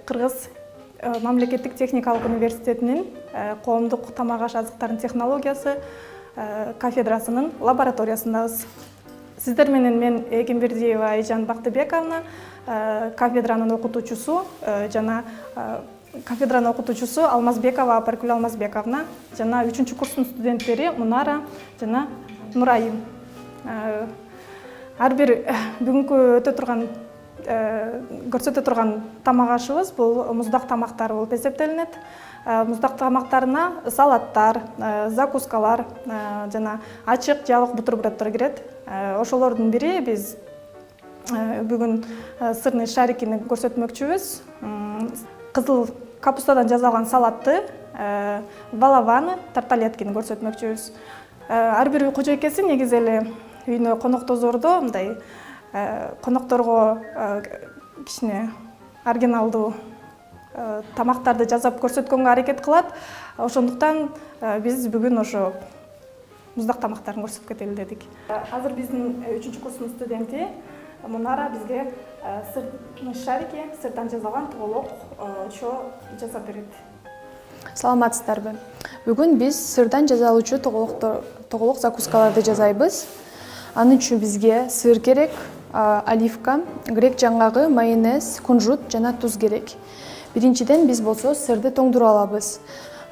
Кыргыз мамлекеттик техникалык университетинин коомдук тамак аш азыктардын технологиясы кафедрасынын лабораториясындабыз. Сиздер менен мен Эгембердиева Айжан Бактыбековна, кафедранын окутуучусу жана кафедранын окутуучусу Алмазбекова Апаркүл Алмазбековна жана 3-курстун студенттери Мунара жана Нурайым. Ар бир бүгүнкү көрсөтө турган тамак ашыбыз бул муздак тамактар болуп эсептелинет. Муздак тамактарына салаттар, закускалар жана ачык, жабык бутерброддор кирет. Ошолордун бири биз бүгүн сырный шарикини көрсөтмөкчүбүз. Кызыл капустадан жасалган салатты, балаваны, тарталеткини көрсөтмөкчүбүз. Ар бир үй кожойкеси негизи эле үйүнө коноктозордо мындай конокторго кичине оригиналдуу тамактарды жасап көрсөткөнгө аракет кылат. Ошондуктан биз бүгүн ошо муздак тамактарын көрсөтүп кетели дедик. Азыр биздин 3-курстун студенти Мунара бизге сырный шарики, сырдан жасалган тоголок жасап берет. Саламатсыздарбы? Бүгүн биз сырдан жасалуучу тоголок закускаларды жасайбыз. Анын үчүн бизге сыр керек, оливка, грек жаңгагы, майонез, кунжут жана туз керек. Биринчиден биз болсо сырды тоңдуруп алабыз.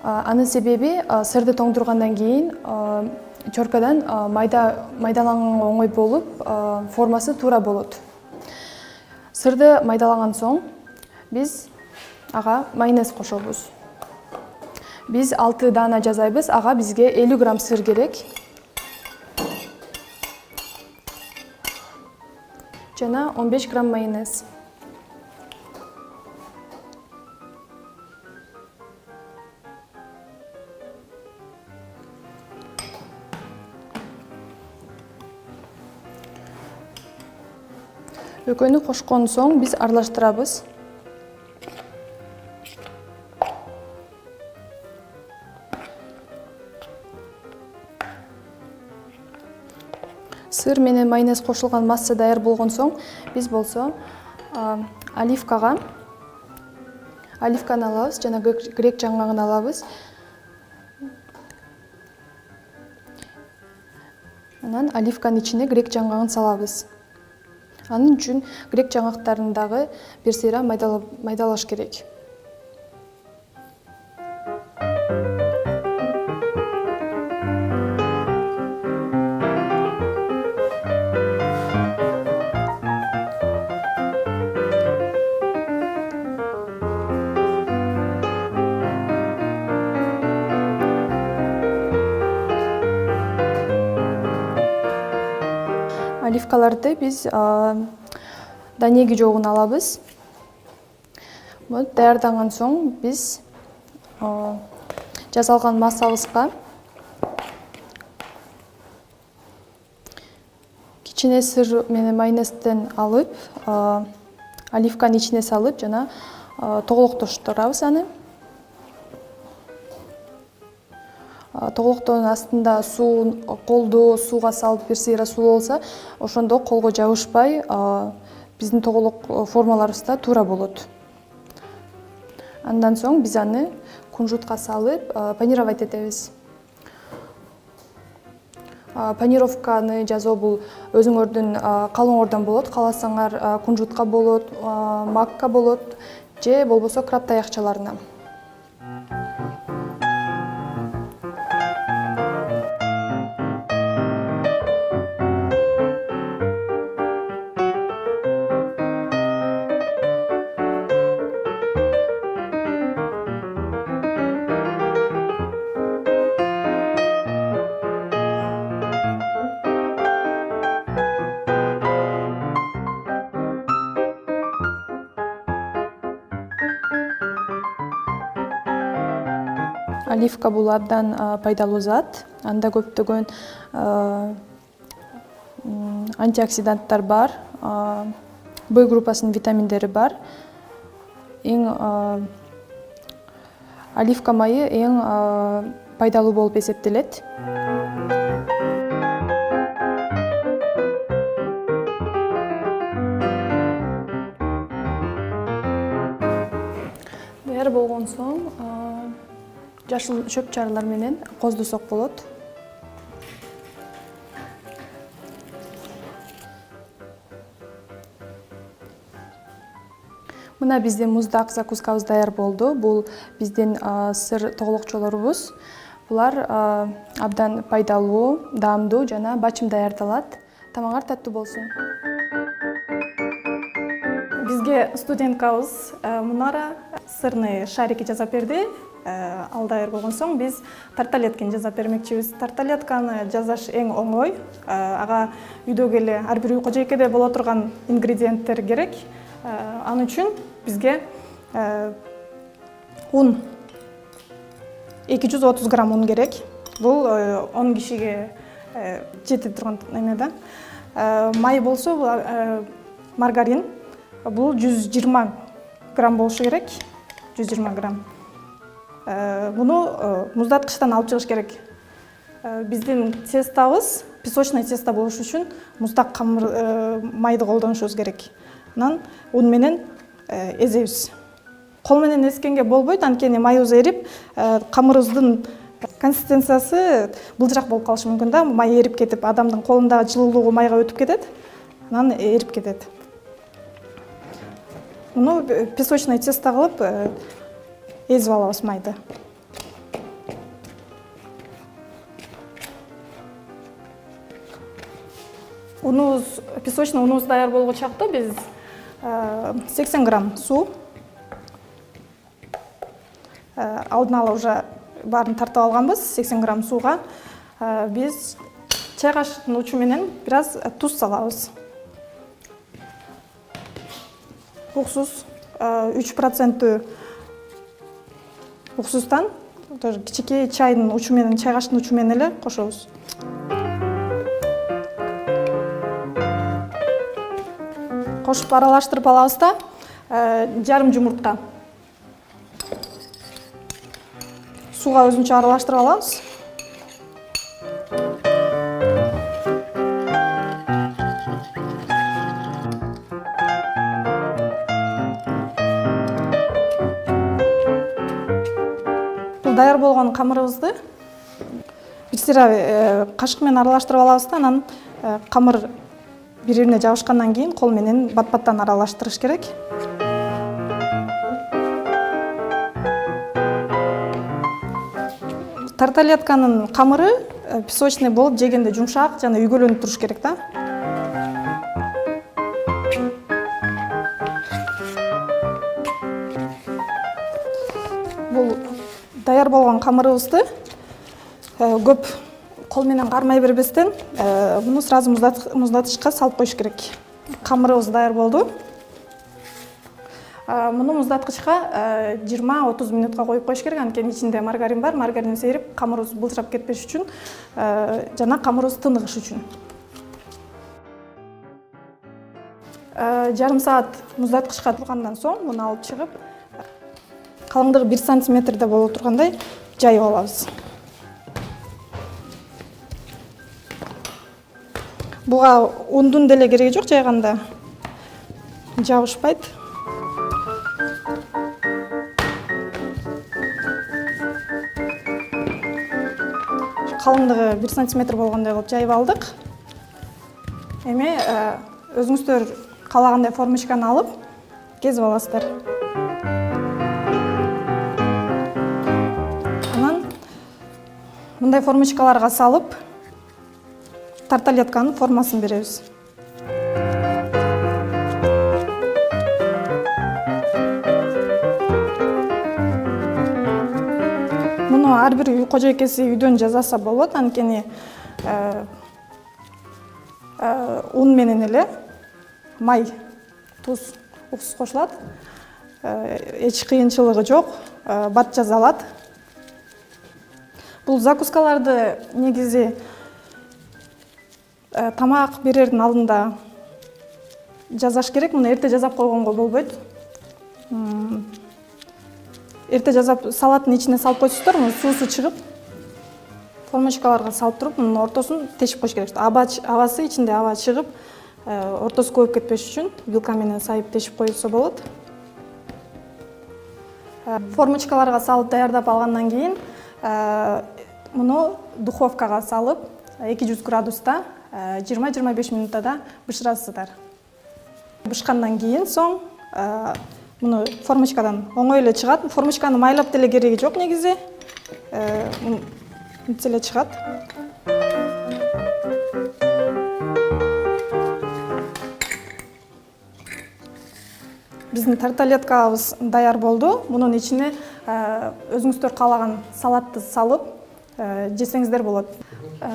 Анын себеби сырды тоңдургандан кийин чоркадан майдаланганга оңой болуп, формасы туура болот. Сырды майдалаган соң биз ага майонез кошобуз. Биз 6 даана жасайбыз, ага бизге 50 грамм сыр керек. Жана 15 грамм майонез. Экөөнү кошкон соң биз аралаштырабыз. Сыр менен майонез кошулган масса даяр болгон соң биз болсо оливканы алабыз жана грек жаңгагын алабыз. Анан оливканын ичине грек жаңгагын салабыз. Анын үчүн грек жаңгактарын дагы бир сыйра майдалаш керек. Оливкаларды биз данеги жогун алабыз. Даярданган соң биз жасалган массабызга кичине сыр менен майонезден алып, оливканын ичине салып жана тоголоктоштурабыз аны. Тоголоктоонун астында колду сууга салып бир сыйра суу болсо, ошондо колго жабышпай биздин тоголок формаларыбызда туура болот. Андан соң биз аны кунжутка салып панировать этебиз. Панировканы жасоо бул өзүңөрдүн калооңордон болот. Кааласаңар кунжутка болот, макка болот же болбосо краб таякчаларына. Оливка бул абдан пайдалуу зат. Анда көптөгөн антиоксиданттар бар, Б группасынын витаминдери бар. Оливка майы эң пайдалуу болуп эсептелет. Даяр болгон соң жашыл чөп чарылар менен коздусок болот. Мына биздин муздак закускабыз даяр болду. Бул биздин сыр тоголокчолорубуз. Булар абдан пайдалуу, даамдуу жана бачым даярдалат. Тамагыңар таттуу болсун. Бизге студенткабыз Мунара сырный шарики жасап берди. Ал даяр болгон соң биз тарталеткени жасап бермекчибиз. Тарталетканы жасаш эң оңой. Ага үйдөгү эле ар бир үй кожойкеде боло турган ингредиенттер керек. Аны үчүн бизге un 230 грамм un керек. Бул 10 кишиге жете турган эме да. Май болсо маргарин. Бул 120 грамм болушу керек. 120 грамм. Буну муздаткычтан алып чыгыш керек. Биздин тестабыз песочный тесто болуш үчүн муздак камыр майды колдонушубуз керек. Анан un менен эзебиз. Кол менен эскенге болбойт, анткени майыбыз эрип, камырыбыздын консистенциясы былжырак болуп калышы мүмкүн да. Май эрип кетип, адамдын колундагы жылуулугу майга өтүп кетет, анан эрип кетет. Муну песочный тесто кылып эзип алабыз майды. Унубуз, песочный унубуз даяр болгон чакта биз 80 грамм суу, алдын ала уже баарын тартып алганбыз. 80 грамм сууга биз чай кашыктын учу менен бир аз туз салабыз. Уксус 3% уксустан тоже кичикей чайдын учу менен, чай кашыктын учу менен эле кошобуз. Кошуп аралаштырып алабыз да, жарым жумуртка сууга өзүнчө аралаштырып алабыз. Бул даяр болгон камырыбызды бир сыйра кашык менен аралаштырып алабыз да, анан камыр бири-бирине жабышкандан кийин кол менен бат-баттан аралаштырыш керек. Тарталетканын камыры песочный болуп жегенде жумшак жана үйгөлөнүп туруш керек да. Бул даяр болгон камырыбызды көп кол менен кармай бербестен муну сразу муздатышка салып коюш керек. Камырыбыз даяр болду. Муну муздаткычка 20-30 минутка коюп коюш керек, анткени ичинде маргарин бар. Маргарин сейрип, камырыбыз былжырап кетпеш үчүн жана камырыбыз тыныгыш үчүн. Жарым саат муздаткычка тургандан соң муну алып чыгып, калыңдыгы 1 сантиметрде боло тургандай жайып алабыз. Буга ундун деле кереги жок, жайганда жабышпайт. Калыңдыгы 1 сантиметр болгондой кылып жайып алдык. Эми өзүңүздөр каалагандай формочканы алып кезип аласыздар. Анан мындай формочкаларга салып тарталетканын формасын беребиз. Муну ар бир үй кожойкеси үйдөн жасаса болот, анткени un менен эле май, туз, уксус кошулат. Эч кыйынчылыгы жок, бат жасалат. Бул закускаларды негизи тамак берердин алдында жасаш керек. Муну эрте жасап койгонго болбойт. Эрте жасап салаттын ичине салып койсуздар, муну суусу чыгып, формочкаларга салып туруп, мунун ортосун тешип коюш керек. Абасы ичинде аба чыгып, ортосу көбүп кетпеш үчүн вилка менен сайып тешип коюлса болот. Формочкаларга салып даярдап алгандан кийин муну духовкага салып 200 градуста 20-25 минутада бышырасыздар. Бышкандан кийин соң муну формочкадан оңой эле чыгат. Формочканы майлап деле кереги жок негизи. Мынтип эле чыгат. Биздин тарталеткабыз даяр болду. Мунун ичине өзүңүздөр каалаган салатты салып жесеңиздер болот.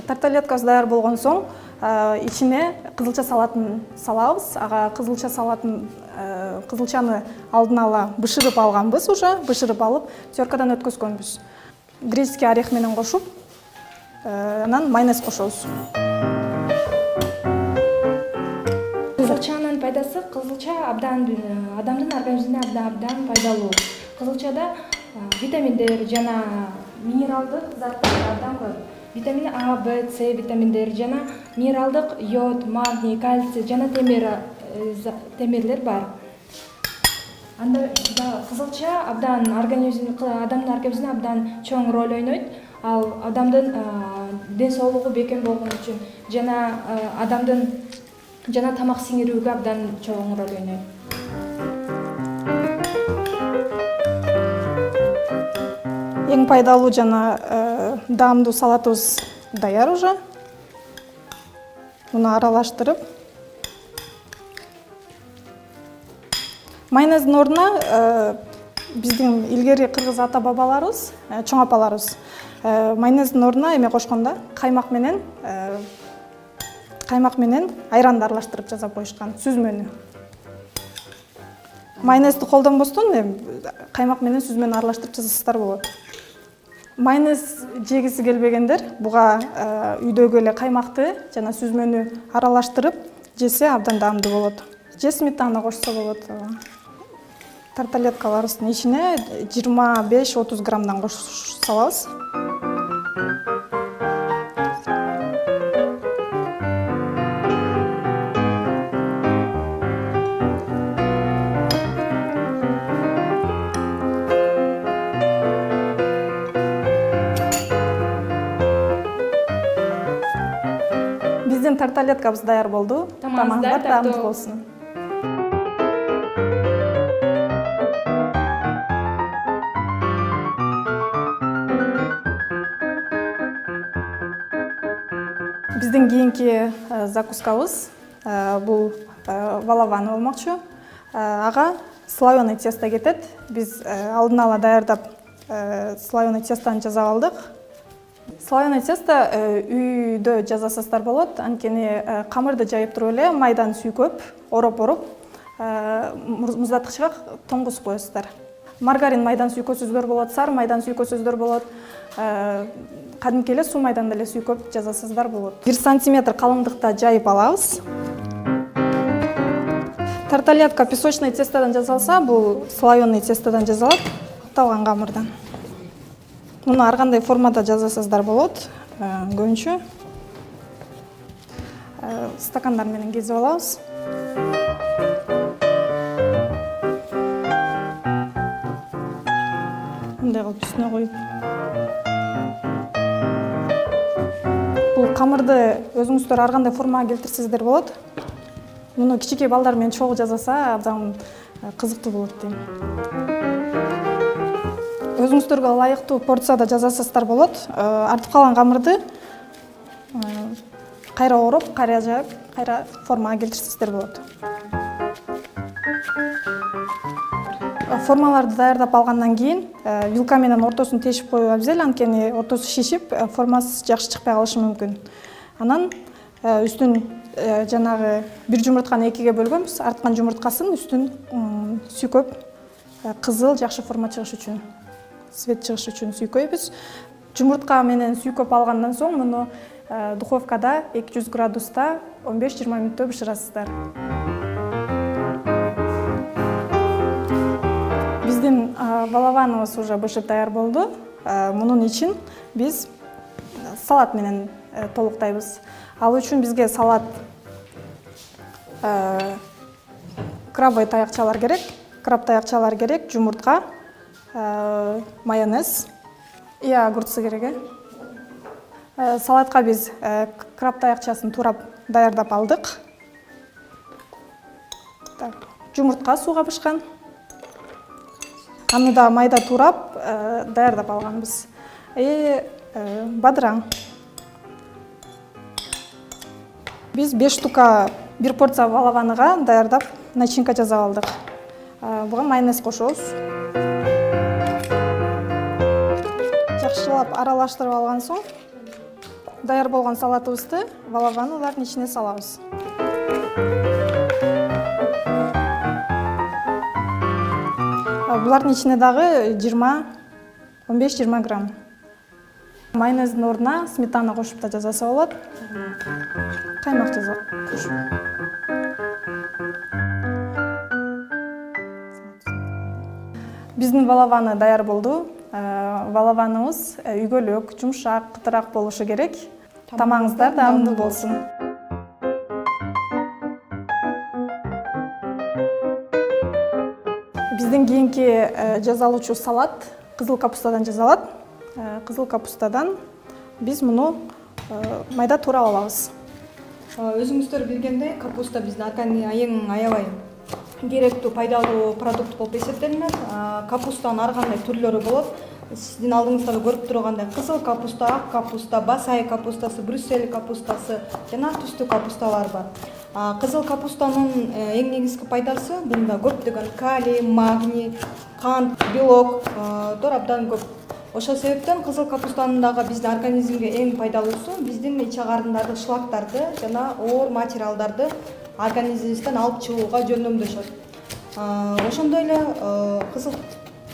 Тарталеткабыз даяр болгон соң ичине кызылча салатын салабыз. Ага кызылчаны алдын ала бышырып алганбыз уже, бышырып алып, теркадан өткөзгөнбүз. Греческий орех менен кошуп, анан майонез кошобуз. Кызылчанын пайдасы, кызылча адамдын организмине абдан пайдалуу. Кызылчада витаминдер жана минералдык заттар абдан көп. Витамин А, Б, С витаминдери жана минералдык йод, магний, кальций жана темирлер бар. Анда кызылча адамдын организмине абдан чоң роль ойнойт. Ал адамдын ден соолугу бекем болгон үчүн жана тамак сиңирүүгө абдан чоң роль ойнойт. Эң пайдалуу жана даамдуу салатыбыз даяр уже. Муну аралаштырып, майонездин ордуна биздин илгери кыргыз ата бабаларыбыз, чоң апаларыбыз майонездин ордуна эме кошкон да, каймак менен айранды аралаштырып жасап коюшкан, сүзмөнү. Майонезди колдонбостон каймак менен сүзмөнү аралаштырып жасасыздар болот. Майонез жегиси келбегендер буга үйдөгү эле каймакты жана сүзмөнү аралаштырып жесе абдан даамдуу болот. Же сметана кошсо болот. Тарталеткаларыбыздын ичине 25-30 граммдан кошуп салабыз. Биздин тарталеткабыз даяр болду. Тамагыңыздар даамдуу болсун. Биздин кийинки закускабыз бул балаван болмокчу. Ага слоеный тесто кетет. Биз алдын ала даярдап слоеный тестону жасап алдык. Слоеный тесто үйдө жасасыздар болот. Анткени камырды жайып туруп эле майдан сүйкөп, ороп муздаткычка тоңгузуп коесуздар. Маргарин майдан сүйкөсүздөр болот, сары майдан сүйкөсүздөр болот. Кадимки эле суу майдан деле сүйкөп жасасыздар болот. 1 сантиметр калыңдыкта жайып алабыз. Тарталетка песочный тестодон жасалса, бул слоеный тестодон жасалат, катталган камырдан. Муну ар кандай формада жасасыздар болот. Көбүнчө стакандар менен кезип алабыз. Мындай кылып үстүнө коюп. Бул камырды өзүңүздөр ар кандай формага келтирсеңиздер болот. Муну кичинекей балдар менен чогуу жасаса абдан кызыктуу болот дейм. Өзүңүздөргө ылайыктуу порцияда жасасыздар болот. Артып калган камырды кайра ороп, кайра жаап, кайра формага келтирсеңиздер болот. Формаларды даярдап алгандан кийин вилка менен ортосун тешип коюу абзел, анткени ортосу шишип, формасы жакшы чыкпай калышы мүмкүн. Анан үстүн жанагы бир жумуртканы экиге бөлгөнбүз, арткан жумурткасын үстүн сүйкөп, кызыл жакшы форма чыгыш үчүн, цвет чыгыш үчүн сүйкөйбүз. Жумуртка менен сүйкөп алгандан соң муну духовкада 200 градуста 15-20 мүнөттө бышырасыздар. Биздин балаваныбыз уже бышып даяр болду. Мунун ичин биз салат менен толуктайбыз. Ал үчүн бизге салат крабовый таякчалар керек. Краб таякчалар керек, жумуртка, майонез. Иә, огурцы керек. Салатқа біз краб таяқшасын турап даярдап алдық. Жұмыртқа суға пішқан. Аны да майда турап даярдап алғанбыз. Бадыраң. Біз 5 штука бір порция балаваныға даярдап начинка жазап алдық. Бұған майонез қошуыз. Жақшылап аралаштырып алған соң, даяр болған салатыбызды балаванылардың ішіне салабыз. Бұлардың ішіне дағы 15-20 грамм. Майонездің орнына сметана қошып та жазаса болады. Қаймақ жазап қошып. Біздің балаваны даяр болды. Балаванымыз үйгөлөк, жұмшақ, қытырақ болушы керек. Тамағыңыздар дәмді болсын. Біздің кейінгі жазалушы салат қызыл капустадан жазалады. Қызыл капустадан біз мұны майда турап алабыз. Өзүңүздөр билгендей, капуста биздин эң аябай керектүү пайдалуу продукт болуп эсептелинет. Капустанын ар кандай түрлөрү болот. Сиздин алдыңызда көрүп тургандай кызыл капуста, ак капуста, басай капустасы, брюссель капустасы жана түстүү капусталар бар. Кызыл капустанын эң негизги пайдасы бунда көптөгөн калий, магний, кант, белок абдан көп. Ошол себептен кызыл капустанын дагы биздин организмге эң пайдалуусу биздин ич агарындагы шлактарды жана оор материалдарды организмибизден алып чыгууга жөндөмдөшөт. Ошондой эле кызыл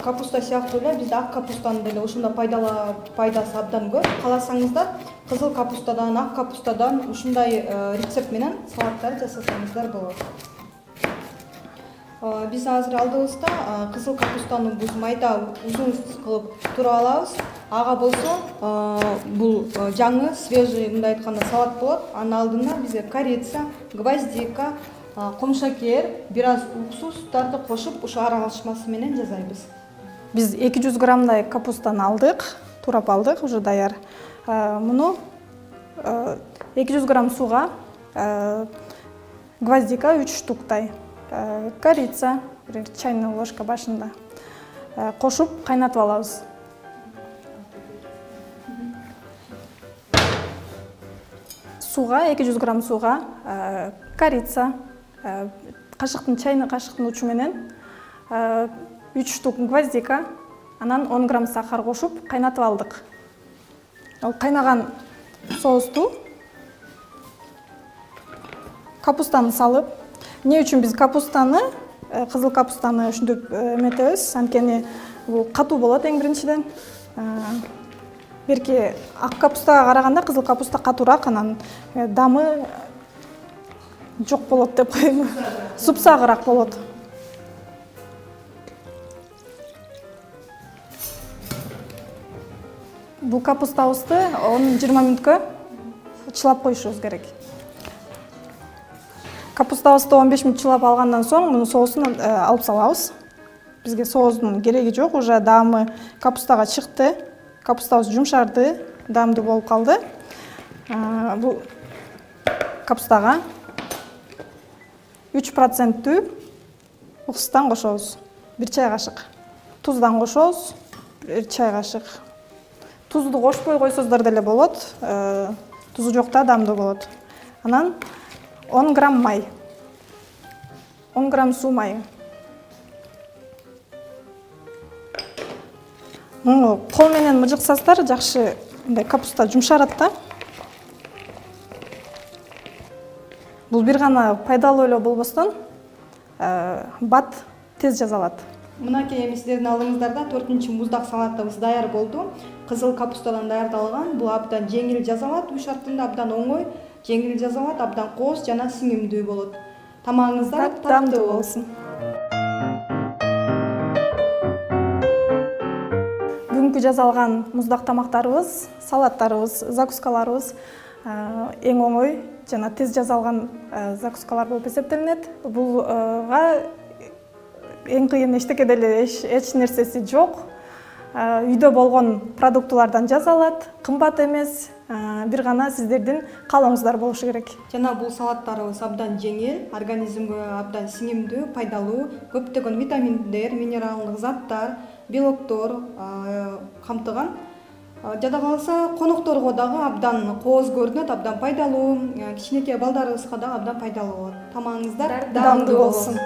капуста сыяктуу эле бизде ак капустанын деле ошондой пайдасы абдан көп. Кааласаңыздар кызыл капустадан, ак капустадан ушундай рецепт менен салаттар жасасаңыздар болот. Биз азыр алдыбызда кызыл капустаны биз майда узун кылып турап алабыз. Ага болсо бул жаңы, свежий мындай айтканда салат болот. Анын алдына бизге корица, гвоздика, комшакер, бир аз уксустарды кошуп, ушу аралашмасы менен жасайбыз. Биз 200 граммдай капустаны алдык, турап алдык, уже даяр. Муну 200 грамм суга гвоздика 3 штуктай, корица, чайная ложка башында кошуп кайнатып алабыз. Суга 200 грамм суга корица, чайный кашыктын учу менен 3 штук гвоздика, анан 10 грамм сахар кошуп кайнатып алдык. Ал кайнаган соусту капустаны салып, эмне үчүн биз капустаны, кызыл капустаны ушинтип эметебиз, анткени бул катуу болот эң биринчиден. Берки ак капустага караганда кызыл капуста катуураак, анан дамы жок болот деп коеюн. Супсагыраак болот. Бул капустабызды 10-20 мүнөткө чылап коюшубуз керек. Капустабызды 15 мүнөт чылап алгандан соң муну соусун алып салабыз. Бизге соустун кереги жок, уже даамы капустага чыкты. Капустабыз жумшарды, даамдуу болуп калды. Бул капустага 3% уксустан кошобуз. 1 чай кашык. Туздан кошобуз. 1 чай кашык. Тузду кошпой койсоңуздар деле болот. Тузу жокта даамдуу болот. Анан 10 грамм май. 10 грамм суу май. Муну кол менен мыжыксаңыздар жакшы мындай капуста жумшарат да. Бул бир гана пайдалуу эле болбостон бат тез жазалат. Мынакей эми сиздердин алдыңыздарда 4-муздак салатыбыз даяр болду. Кызыл капустадан даярдалган. Бул абдан жеңил жазалат, үй шартында абдан оңой, жеңил жазалат, абдан кооз жана сиңимдүү болот. Тамагыңыздар таттуу болсун. Бүгүнкү жазалган муздак тамактарыбыз, салаттарыбыз, закускаларыбыз эң оңой жана тез жазалган закускалар болуп эсептелинет. Булга эң кыйын эчтеке деле эч нерсеси жок. Үйдө болгон продуктылардан жасалат, кымбат эмес, бир гана сиздердин каалооңуздар болушу керек. Жана бул салаттарыбыз абдан жеңил, организмге абдан сиңимдүү, пайдалуу, көптөгөн витаминдер, минералдык заттар, белоктор камтыган. Жада калса конокторго дагы абдан кооз көрүнөт, абдан пайдалуу, кичинекей балдарыбызга дагы абдан пайдалуу болот. Тамагыңыздар даамдуу болсун.